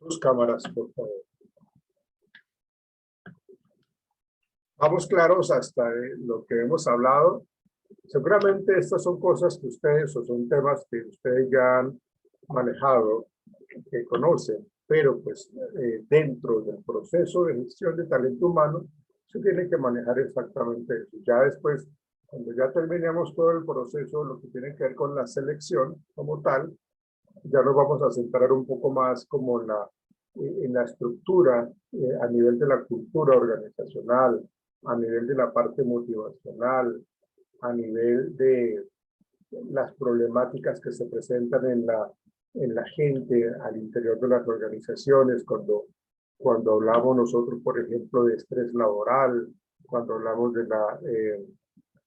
Sus cámaras, por favor. Vamos claros hasta lo que hemos hablado. Seguramente estas son cosas que ustedes, o son temas que ustedes ya han manejado, que conocen, pero pues dentro del proceso de gestión de talento humano se tiene que manejar exactamente eso. Ya después, cuando ya terminemos todo el proceso, lo que tiene que ver con la selección como tal, ya nos vamos a centrar un poco más como en la estructura a nivel de la cultura organizacional, a nivel de la parte motivacional, a nivel de las problemáticas que se presentan en la gente al interior de las organizaciones, cuando hablamos nosotros, por ejemplo, de estrés laboral, cuando hablamos de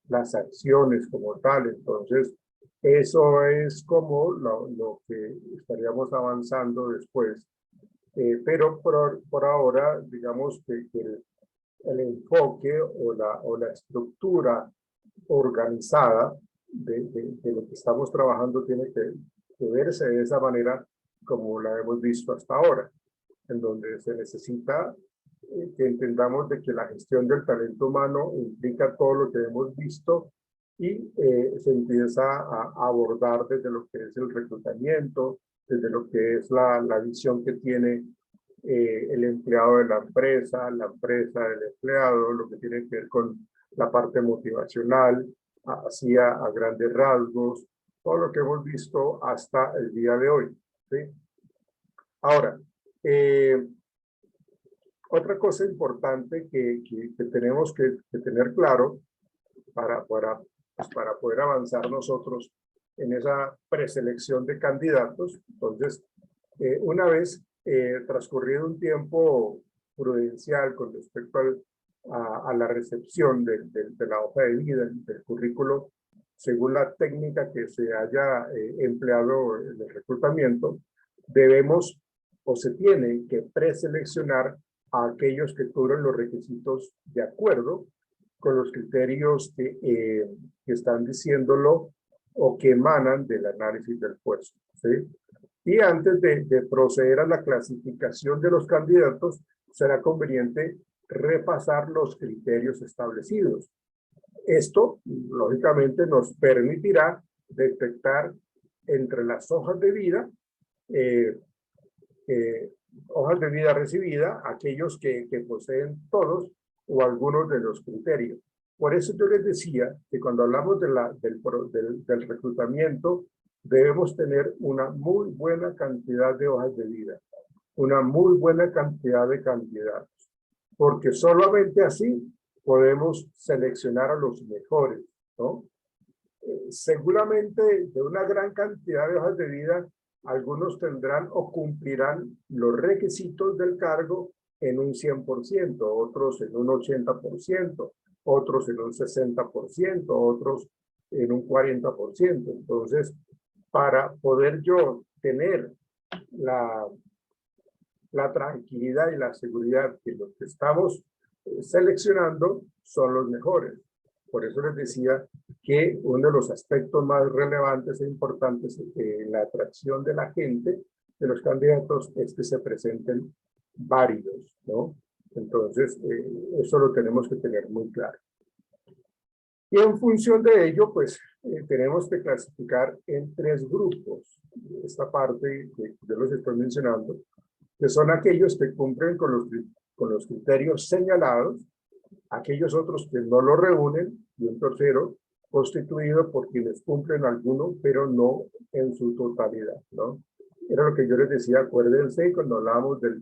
las acciones como tal. Entonces, eso es como lo que estaríamos avanzando después. Pero por ahora, digamos que el enfoque o la estructura organizada de lo que estamos trabajando tiene que verse de esa manera como la hemos visto hasta ahora, en donde se necesita que entendamos de que la gestión del talento humano implica todo lo que hemos visto y se empieza a abordar desde lo que es el reclutamiento, desde lo que es la visión que tiene el empleado de la empresa del empleado, lo que tiene que ver con la parte motivacional, así a grandes rasgos, todo lo que hemos visto hasta el día de hoy, ¿sí? Ahora, otra cosa importante que tenemos que tener claro para poder avanzar nosotros en esa preselección de candidatos. Entonces, una vez transcurrido un tiempo prudencial con respecto a la recepción de la hoja de vida, del currículo, según la técnica que se haya empleado en el reclutamiento, debemos o se tiene que preseleccionar a aquellos que cubren los requisitos de acuerdo con los criterios que están diciéndolo o que emanan del análisis del puesto, ¿sí? Y antes de proceder a la clasificación de los candidatos, será conveniente repasar los criterios establecidos. Esto, lógicamente, nos permitirá detectar entre las hojas de vida, hojas de vida recibida, aquellos que poseen todos o algunos de los criterios. Por eso yo les decía que cuando hablamos del reclutamiento, debemos tener una muy buena cantidad de hojas de vida, una muy buena cantidad de candidatos, porque solamente así podemos seleccionar a los mejores, ¿no? Seguramente de una gran cantidad de hojas de vida, algunos tendrán o cumplirán los requisitos del cargo en un 100%, otros en un 80%, otros en un 60%, otros en un 40%. Entonces, para poder yo tener la tranquilidad y la seguridad que los que estamos seleccionando son los mejores. Por eso les decía que uno de los aspectos más relevantes e importantes en la atracción de la gente, de los candidatos, es que se presenten válidos, ¿no? Entonces, eso lo tenemos que tener muy claro. Y en función de ello, pues, tenemos que clasificar en 3 grupos. Esta parte que yo les estoy mencionando, que son aquellos que cumplen con los criterios señalados, aquellos otros que no lo reúnen, y un tercero constituido por quienes cumplen alguno, pero no en su totalidad, ¿no? Era lo que yo les decía, acuérdense cuando hablábamos del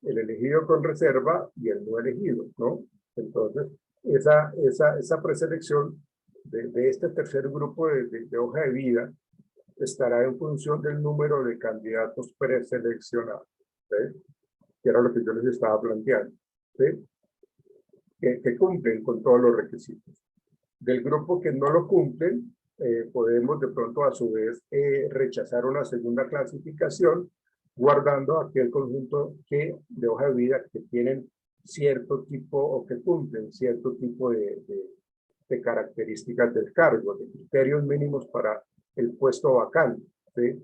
el elegido con reserva y el no elegido, ¿no? Entonces, esa preselección de este tercer grupo de hoja de vida estará en función del número de candidatos preseleccionados, ¿sí? Que era lo que yo les estaba planteando, ¿sí? Que cumplen con todos los requisitos. Del grupo que no lo cumplen, podemos de pronto a su vez rechazar una segunda clasificación, guardando aquel conjunto de hoja de vida que tienen cierto tipo o que cumplen cierto tipo de características del cargo, de criterios mínimos para el puesto vacante, ¿sí?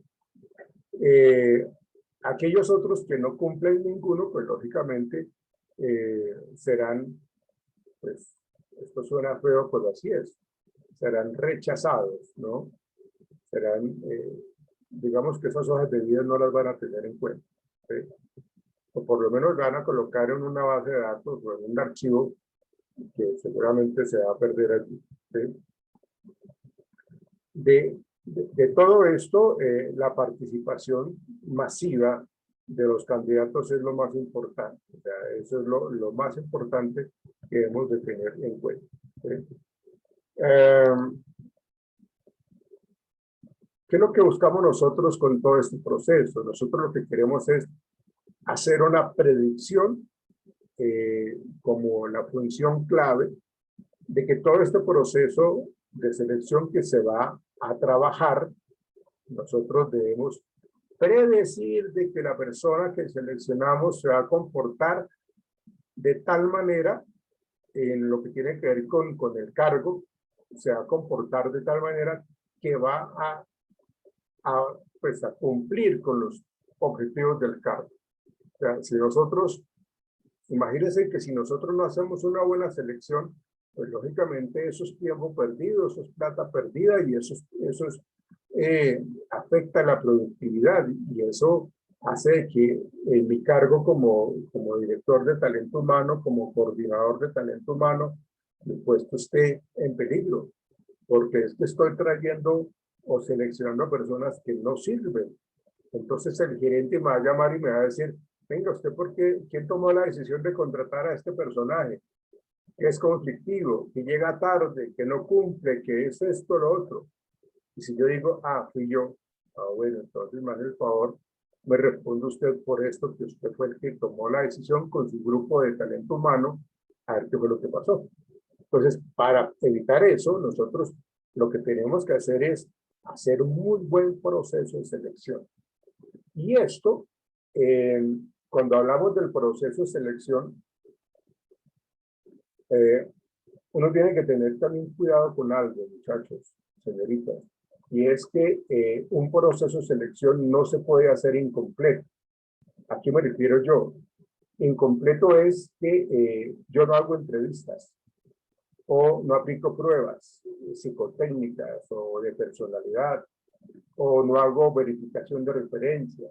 Aquellos otros que no cumplen ninguno, pues lógicamente serán, pues, esto suena feo, pues así es, serán rechazados, ¿no? Serán, digamos que esas hojas de vida no las van a tener en cuenta, ¿sí? O por lo menos van a colocar en una base de datos o en un archivo que seguramente se va a perder allí, ¿sí? De todo esto, la participación masiva de los candidatos es lo más importante. O sea, eso es lo más importante que debemos de tener en cuenta, ¿sí? ¿Qué es lo que buscamos nosotros con todo este proceso? Nosotros lo que queremos es hacer una predicción como la función clave de que todo este proceso de selección que se va a trabajar, nosotros debemos predecir de que la persona que seleccionamos se va a comportar de tal manera en lo que tiene que ver con el cargo, se va a comportar de tal manera que va pues a cumplir con los objetivos del cargo. O sea, si nosotros, imagínense que si nosotros no hacemos una buena selección, pues lógicamente eso es tiempo perdido, eso es plata perdida y eso afecta la productividad y eso hace que mi cargo como director de talento humano, como coordinador de talento humano, el puesto esté en peligro, porque es que estoy trayendo o seleccionando personas que no sirven. Entonces el gerente me va a llamar y me va a decir, venga, ¿usted por qué? ¿Quién tomó la decisión de contratar a este personaje? Que es conflictivo, que llega tarde, que no cumple, que es esto, lo otro. Y si yo digo, fui yo, bueno, entonces más el favor, me responde usted por esto, que usted fue el que tomó la decisión con su grupo de talento humano, a ver qué fue lo que pasó. Entonces, para evitar eso, nosotros lo que tenemos que hacer es hacer un muy buen proceso de selección. Y esto, cuando hablamos del proceso de selección, uno tiene que tener también cuidado con algo, muchachos, señoritas, y es que un proceso de selección no se puede hacer incompleto. ¿A qué me refiero yo? Incompleto es que yo no hago entrevistas o no aplico pruebas psicotécnicas o de personalidad o no hago verificación de referencia,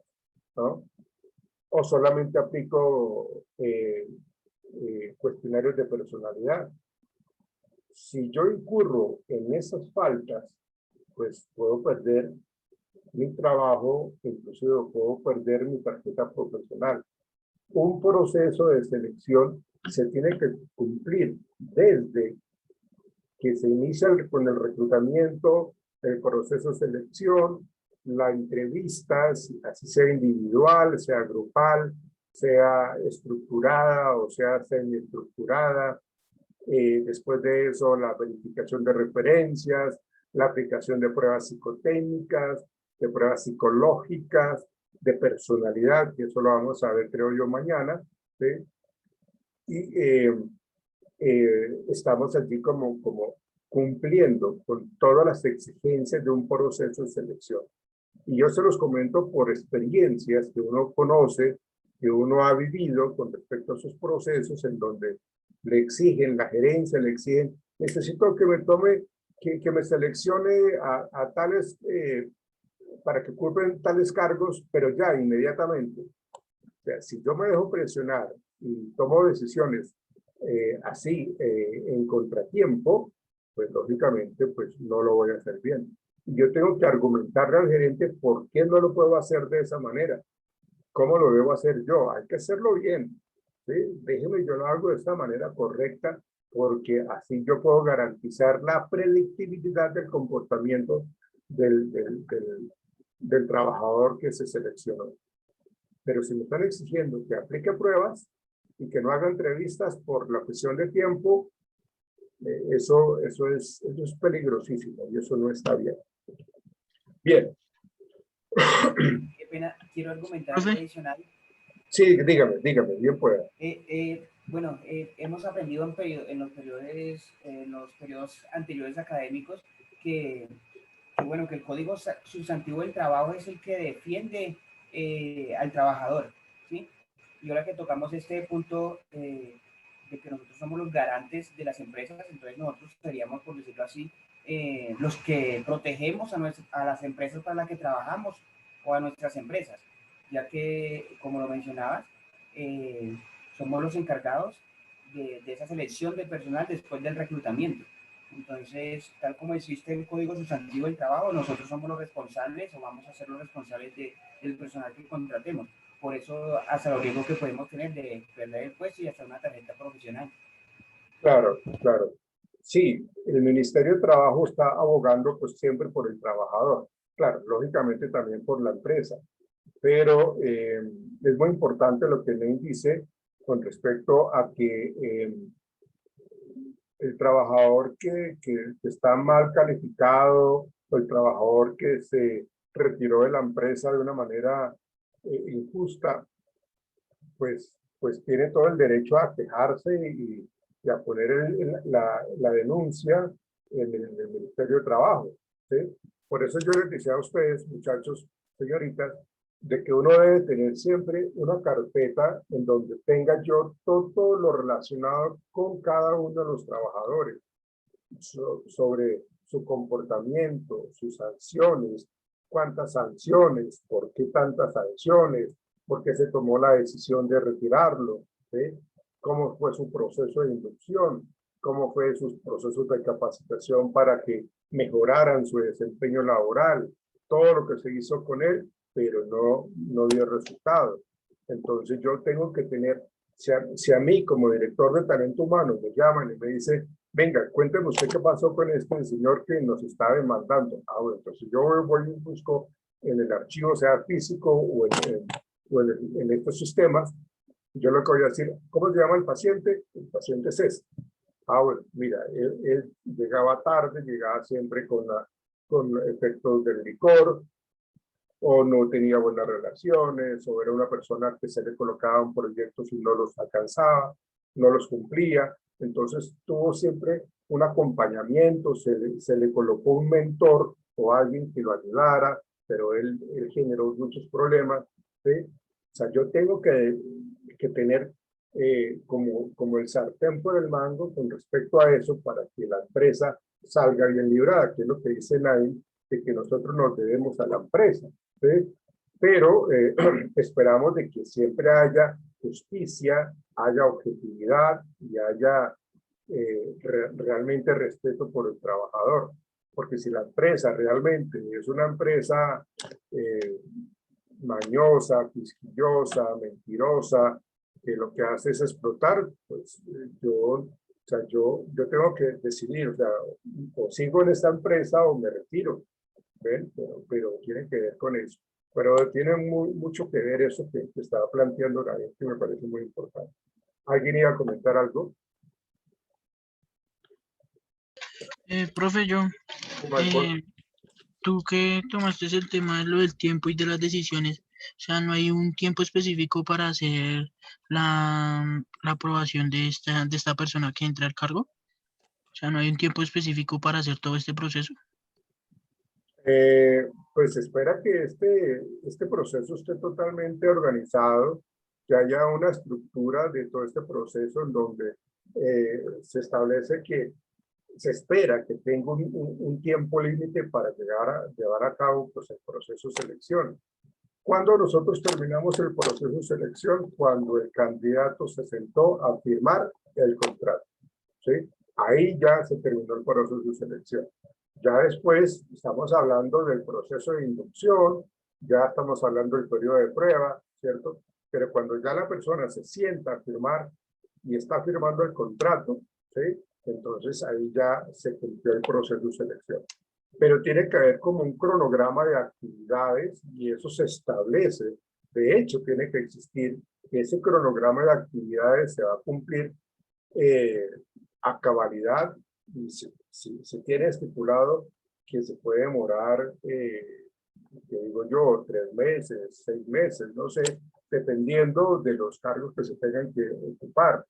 ¿no? O solamente aplico cuestionarios de personalidad. Si yo incurro en esas faltas, pues puedo perder mi trabajo, inclusive puedo perder mi tarjeta profesional. Un proceso de selección se tiene que cumplir desde que se inicia con el reclutamiento, el proceso de selección, la entrevista, así sea individual, sea grupal, sea estructurada o sea semiestructurada. Después de eso, la verificación de referencias, la aplicación de pruebas psicotécnicas, de pruebas psicológicas, de personalidad, que eso lo vamos a ver, creo yo, mañana, ¿sí? Y estamos allí como cumpliendo con todas las exigencias de un proceso de selección. Y yo se los comento por experiencias que uno conoce, que uno ha vivido con respecto a esos procesos en donde le exigen, la gerencia le exigen, necesito que me tome, que me seleccione a tales, para que ocupen tales cargos, pero ya, inmediatamente. O sea, si yo me dejo presionar y tomo decisiones así en contratiempo, pues lógicamente pues no lo voy a hacer bien. Y yo tengo que argumentarle al gerente por qué no lo puedo hacer de esa manera. ¿Cómo lo debo hacer yo? Hay que hacerlo bien, ¿sí? Déjeme, yo lo hago de esta manera correcta porque así yo puedo garantizar la predictibilidad del comportamiento del trabajador que se seleccionó. Pero si me están exigiendo que aplique pruebas y que no haga entrevistas por la cuestión de tiempo, eso es peligrosísimo y eso no está bien. Bien. Qué pena, quiero argumentar algo adicional. Sí, dígame, bien pueda. Bueno, hemos aprendido en los periodos anteriores académicos que, bueno, que el código sustantivo del trabajo es el que defiende al trabajador, ¿sí? Y ahora que tocamos este punto de que nosotros somos los garantes de las empresas, entonces nosotros seríamos, por decirlo así, los que protegemos a las empresas para las que trabajamos o a nuestras empresas, ya que, como lo mencionabas, somos los encargados de esa selección de personal después del reclutamiento. Entonces, tal como existe el código sustantivo del trabajo, nosotros somos los responsables o vamos a ser los responsables del personal que contratemos. Por eso, hasta lo riesgo que podemos tener de perder el puesto y hasta una tarjeta profesional. Claro, claro. Sí, el Ministerio de Trabajo está abogando pues siempre por el trabajador. Claro, lógicamente también por la empresa. Pero es muy importante lo que Nein dice con respecto a que el trabajador que está mal calificado o el trabajador que se retiró de la empresa de una manera injusta, pues tiene todo el derecho a quejarse y a poner la denuncia en el Ministerio de Trabajo, ¿sí? Por eso yo les decía a ustedes, muchachos, señoritas, de que uno debe tener siempre una carpeta en donde tenga yo todo lo relacionado con cada uno de los trabajadores, sobre su comportamiento, sus sanciones, cuántas sanciones, por qué tantas sanciones, por qué se tomó la decisión de retirarlo, ¿sí? Cómo fue su proceso de inducción, cómo fue sus procesos de capacitación para que mejoraran su desempeño laboral, todo lo que se hizo con él, pero no dio resultado. Entonces yo tengo que tener, si a mí como director de talento humano me llaman y me dicen, venga, cuénteme usted qué pasó con este señor que nos está demandando. Ah, bueno, entonces yo voy y busco en el archivo, sea físico o en estos sistemas, yo lo que voy a decir, ¿cómo se llama el paciente? El paciente es este. Ah, bueno, mira, él llegaba tarde, llegaba siempre con efectos del licor, o no tenía buenas relaciones, o era una persona que se le colocaban proyectos y no los alcanzaba, no los cumplía. Entonces tuvo siempre un acompañamiento, se le colocó un mentor o alguien que lo ayudara, pero él generó muchos problemas, ¿sí? O sea, yo tengo que tener como el sartén por el mango con respecto a eso para que la empresa salga bien librada, que es lo que dice Naim, de que nosotros nos debemos a la empresa, ¿sí? Pero esperamos de que siempre haya justicia, haya objetividad y haya realmente respeto por el trabajador. Porque si la empresa realmente es una empresa mañosa, quisquillosa, mentirosa, que lo que hace es explotar, pues yo tengo que decidir, o sea, o sigo en esta empresa o me retiro, ¿ven? Pero tiene que ver con eso. Pero tiene mucho que ver eso que estaba planteando la gente, que me parece muy importante. ¿Alguien iba a comentar algo? Profe, tú que tomaste el tema de lo del tiempo y de las decisiones, o sea, no hay un tiempo específico para hacer la aprobación de esta persona que entra al cargo. O sea, no hay un tiempo específico para hacer todo este proceso. Pues espera que este proceso esté totalmente organizado, que haya una estructura de todo este proceso en donde se establece que se espera que tenga un tiempo límite para llevar a cabo pues, el proceso de selección. ¿Cuándo nosotros terminamos el proceso de selección? Cuando el candidato se sentó a firmar el contrato, ¿sí? Ahí ya se terminó el proceso de selección. Ya después estamos hablando del proceso de inducción, ya estamos hablando del periodo de prueba, ¿cierto? Pero cuando ya la persona se sienta a firmar y está firmando el contrato, ¿sí? Entonces ahí ya se cumplió el proceso de selección. Pero tiene que haber como un cronograma de actividades y eso se establece. De hecho, tiene que existir ese cronograma de actividades, se va a cumplir a cabalidad y se tiene estipulado que se puede demorar, que digo yo, 3 meses, 6 meses, no sé, dependiendo de los cargos que se tengan que ocupar.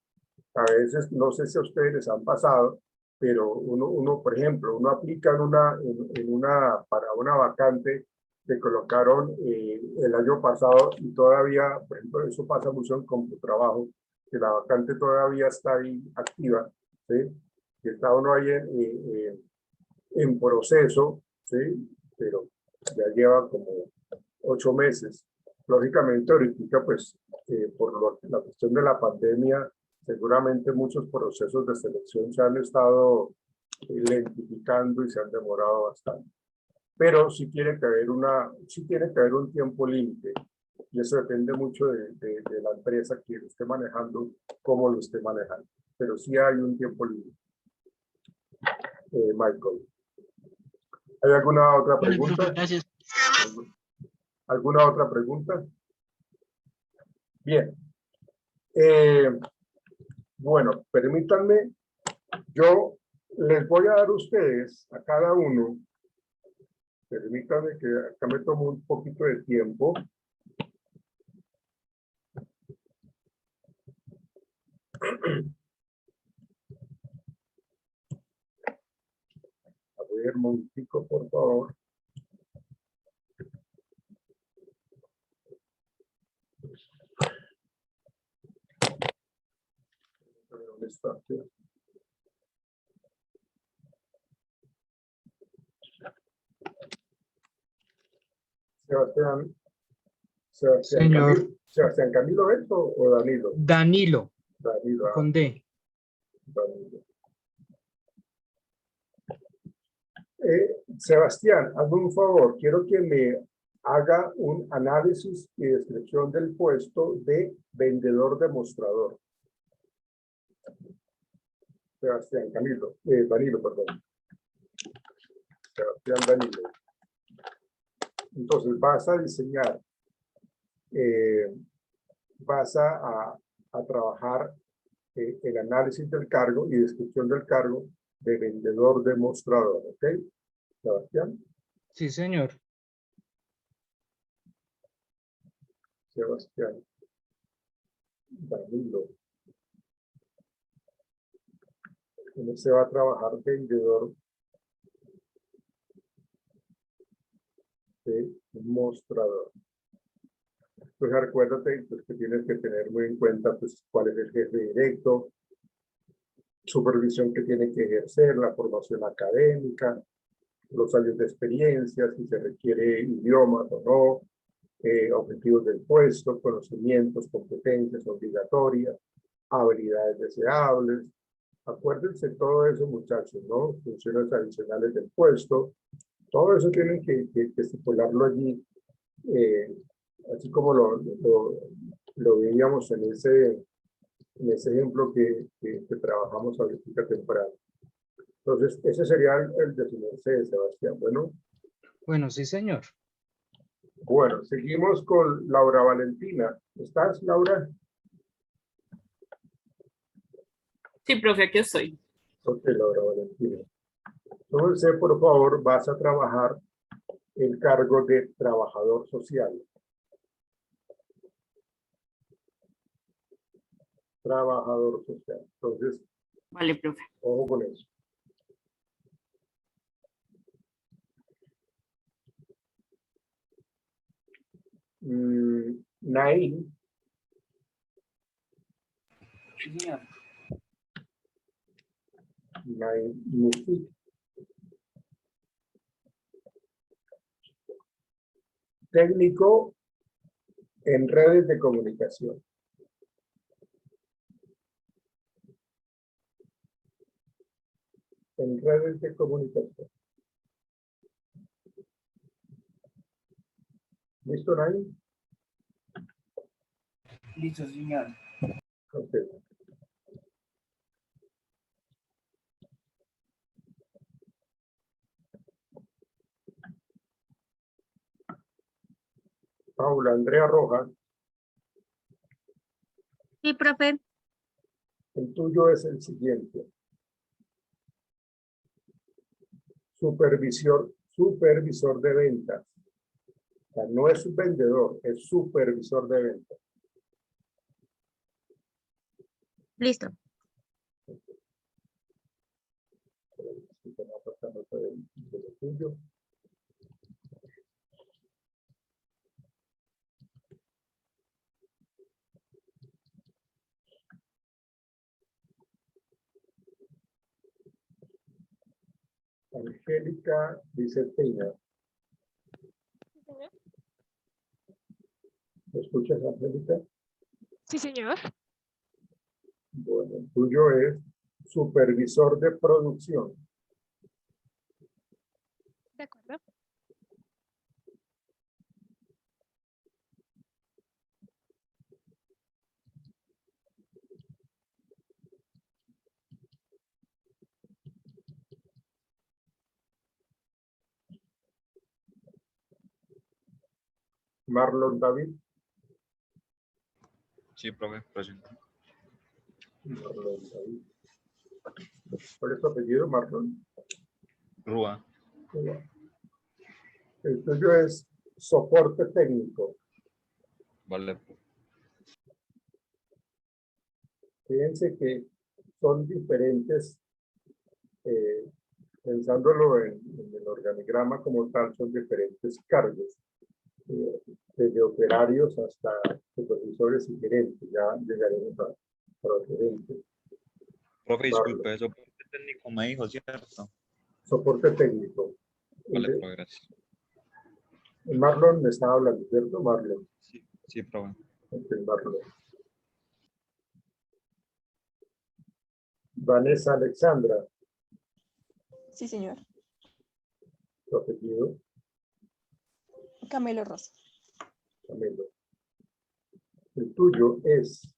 A veces, no sé si a ustedes les han pasado, pero uno por ejemplo, uno aplica para una vacante que colocaron el año pasado y todavía, por ejemplo, eso pasa mucho en CompuTrabajo, que la vacante todavía está ahí activa, ¿sí? Que está uno ahí en proceso, ¿sí? Pero ya lleva como 8 meses. Lógicamente, ahorita, pues, la cuestión de la pandemia, seguramente muchos procesos de selección se han estado lentificando y se han demorado bastante. Pero sí tiene que haber un tiempo límite, y eso depende mucho de la empresa que lo esté manejando, cómo lo esté manejando. Pero sí hay un tiempo límite. Michael, ¿hay alguna otra Vale, profe, pregunta? gracias. ¿Alguna otra pregunta? Bien. Bueno, permítanme, yo les voy a dar a ustedes, a cada uno, permítanme que acá me tomo un poquito de tiempo. A ver, un momentico, por favor. ¿Dónde está? Sebastián, Señor Sebastián Camilo ¿es o Danilo? Danilo, Danilo, con D. Danilo. Sebastián, hazme un favor, quiero que me haga un análisis y descripción del puesto de vendedor demostrador. Sebastián Camilo, Danilo, perdón. Sebastián Danilo. Entonces vas a diseñar, vas a trabajar el análisis del cargo y descripción del cargo de vendedor demostrador, ¿ok? Sebastián. Sí, señor. Sebastián Danilo. ¿Cómo se va a trabajar vendedor demostrador? Pues acuérdate pues, que tienes que tener muy en cuenta pues, cuál es el jefe directo, supervisión que tiene que ejercer, la formación académica, los años de experiencia, si se requiere idiomas o no, objetivos del puesto, conocimientos, competencias obligatorias, habilidades deseables. Acuérdense todo eso, muchachos, ¿no? Funciones adicionales del puesto. Todo eso tienen que estipularlo allí, así como lo veíamos en ese ejemplo que trabajamos ahorita temprano. Entonces, ese sería el de su merced, Sebastián. Bueno, sí, señor. Bueno, seguimos con Laura Valentina. ¿Estás, Laura? Sí, profe, aquí estoy. Ok, Laura Valentina. Entonces, por favor, vas a trabajar el cargo de trabajador social. Trabajador social. Entonces, Vale, profe. ojo con eso. Naim. Sí, señor. Naim Mufti. Técnico en redes de comunicación. En redes de comunicación. ¿Listo, Naim? Listo, señor. Ok. Paula Andrea Rojas, Sí, profe. el tuyo es el siguiente. Supervisor de ventas. O sea, no es un vendedor, es supervisor de ventas. Listo. Angélica dice Peña. ¿Me escuchas, Angélica? Sí, señor. Bueno, el tuyo es supervisor de producción. De acuerdo. Marlon David. Sí, profe, presente. Marlon David. ¿Cuál es tu apellido, Marlon? Rúa. El tuyo es soporte técnico. Vale, profe. Fíjense que son diferentes, pensándolo en el organigrama como tal, son diferentes cargos, desde operarios hasta supervisores y gerentes. Ya llegaremos a los gerentes. Profe, disculpe, soporte técnico me dijo, ¿cierto? Soporte técnico. Vale, profe, gracias. Marlon me estaba hablando, ¿cierto, Marlon? Sí, profe. Ok, Marlon. Vanessa Alexandra. Sí, señor. ¿Tu apellido? Camelo Rosa. Camilo. El tuyo es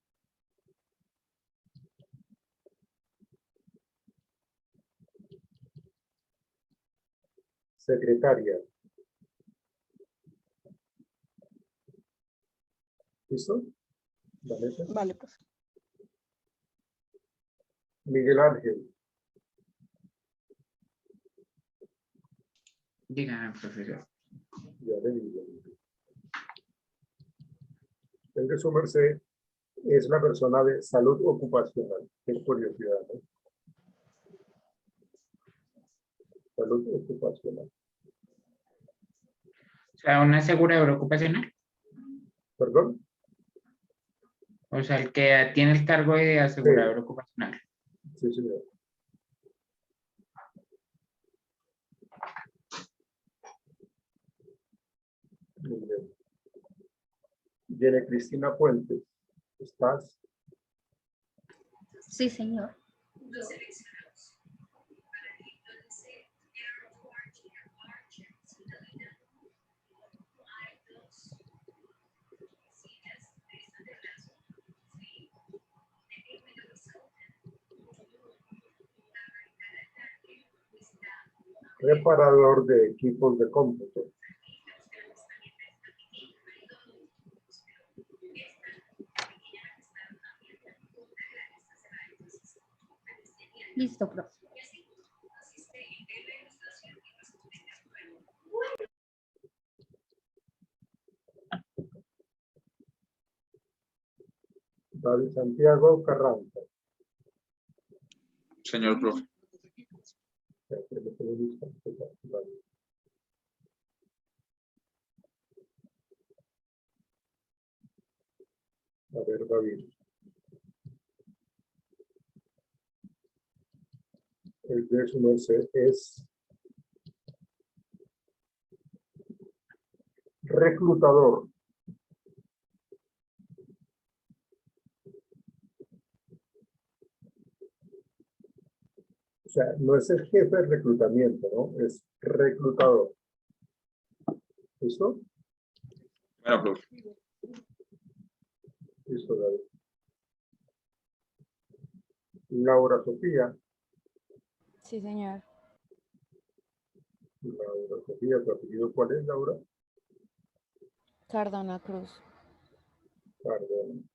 secretaria. ¿Listo? Vanessa. Vale, profe. Miguel Ángel. Dígame, profesor. Ya le digo. El de su merced es la persona de salud ocupacional. Qué curiosidad, ¿no? Salud ocupacional. O sea, una aseguradora ocupacional. ¿Perdón? O sea, el que tiene el cargo de asegurador ocupacional. Sí, señor. Muy bien. Viene Cristina Puentes. ¿Estás? Sí, señor. Reparador de equipos de cómputo. Listo, profe. David Santiago Carranza. Señor profe. A ver, David. El de su merced es reclutador. O sea, no es el jefe de reclutamiento, ¿no? Es reclutador. ¿Listo? Bueno, profe. Listo, David. Laura Sofía. Sí, señor. Laura Sofía, ¿tu apellido cuál es, Laura? Cardona Cruz. Perdón.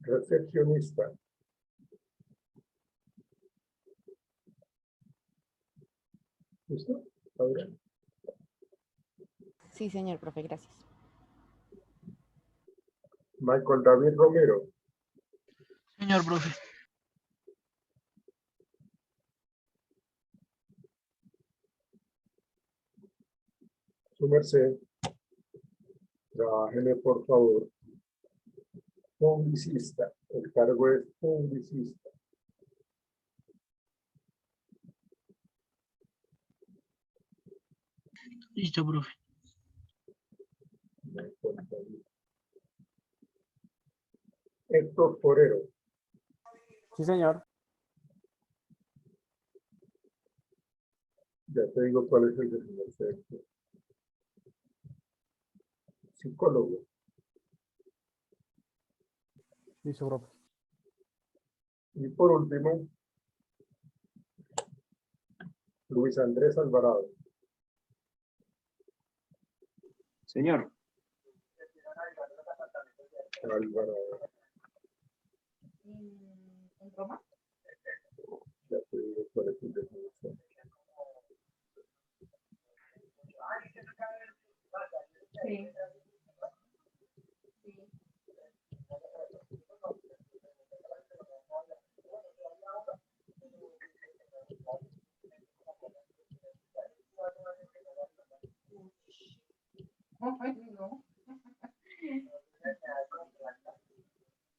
Recepcionista. ¿Listo? Laura. Sí, señor, profe, gracias. Michael David Romero. Señor profe. Su merced. Trabájeme, por favor, publicista. El cargo es publicista. Listo, profe. Héctor Forero. Sí, señor. Ya te digo cuál es el de su merced. Psicólogo. Listo, profe. Y por último, Luis Andrés Alvarado. Señor. Alvarado. ¿En Roma? Ya te digo cuál es el de su merced. Sí. Ay, no.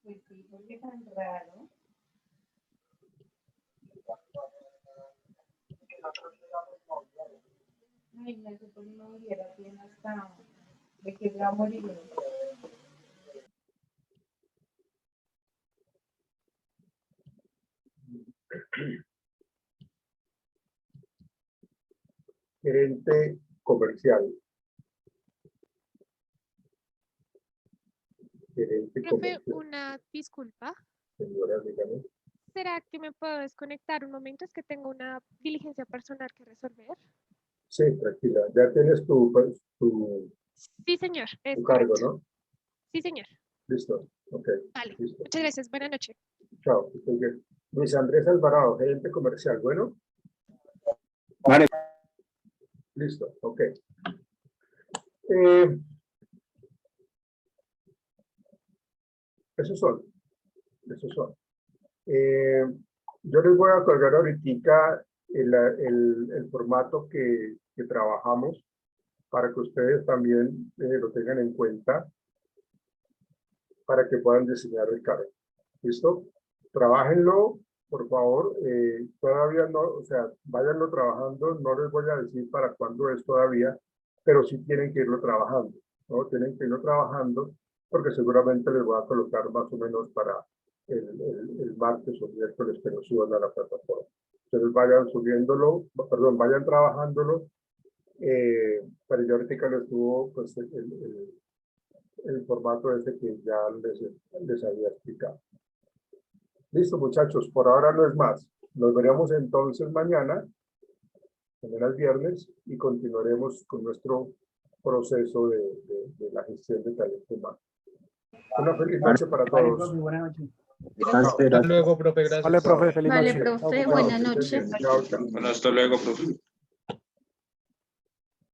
Pues sí, porque tan raro. Ay, no, eso pues no hubiera bien hasta de que la morir. Gerente comercial. Gerente Profe, comercial. una disculpa. Señora, dígame. ¿Será que me puedo desconectar un momento? Es que tengo una diligencia personal que resolver. Sí, tranquila. Ya tienes tu Sí, señor, es cargo, correcto. ¿no? Sí, señor. Listo. Ok. Vale. Listo. Muchas gracias. Buenas noches. Chao. Que estés bien. Luis Andrés Alvarado, gerente comercial. Bueno. Vale. Listo. Ok. Esos son. Esos son. Yo les voy a colgar ahorita el formato que trabajamos para que ustedes también lo tengan en cuenta para que puedan diseñar el cargo. ¿Listo? Trabájenlo, por favor. Todavía no, o sea, váyanlo trabajando. No les voy a decir para cuándo es todavía, pero sí tienen que irlo trabajando, ¿no? Tienen que irlo trabajando porque seguramente les voy a colocar más o menos para el martes o miércoles que lo suban a la plataforma. Entonces vayan subiéndolo, perdón, vayan trabajándolo. Pero yo ahorita lo estuvo pues, el formato ese que ya les había explicado. Listo, muchachos, por ahora no es más. Nos veremos entonces mañana es viernes, y continuaremos con nuestro proceso de la gestión de talento humano. Una feliz noche para Vale, todos. profe, buenas noches. Hasta luego, profe. Gracias. Vale, profe, feliz Vale, noche. profe, Chao, buenas que estén noches. bien. Chao, chao. Bueno, hasta luego, profe.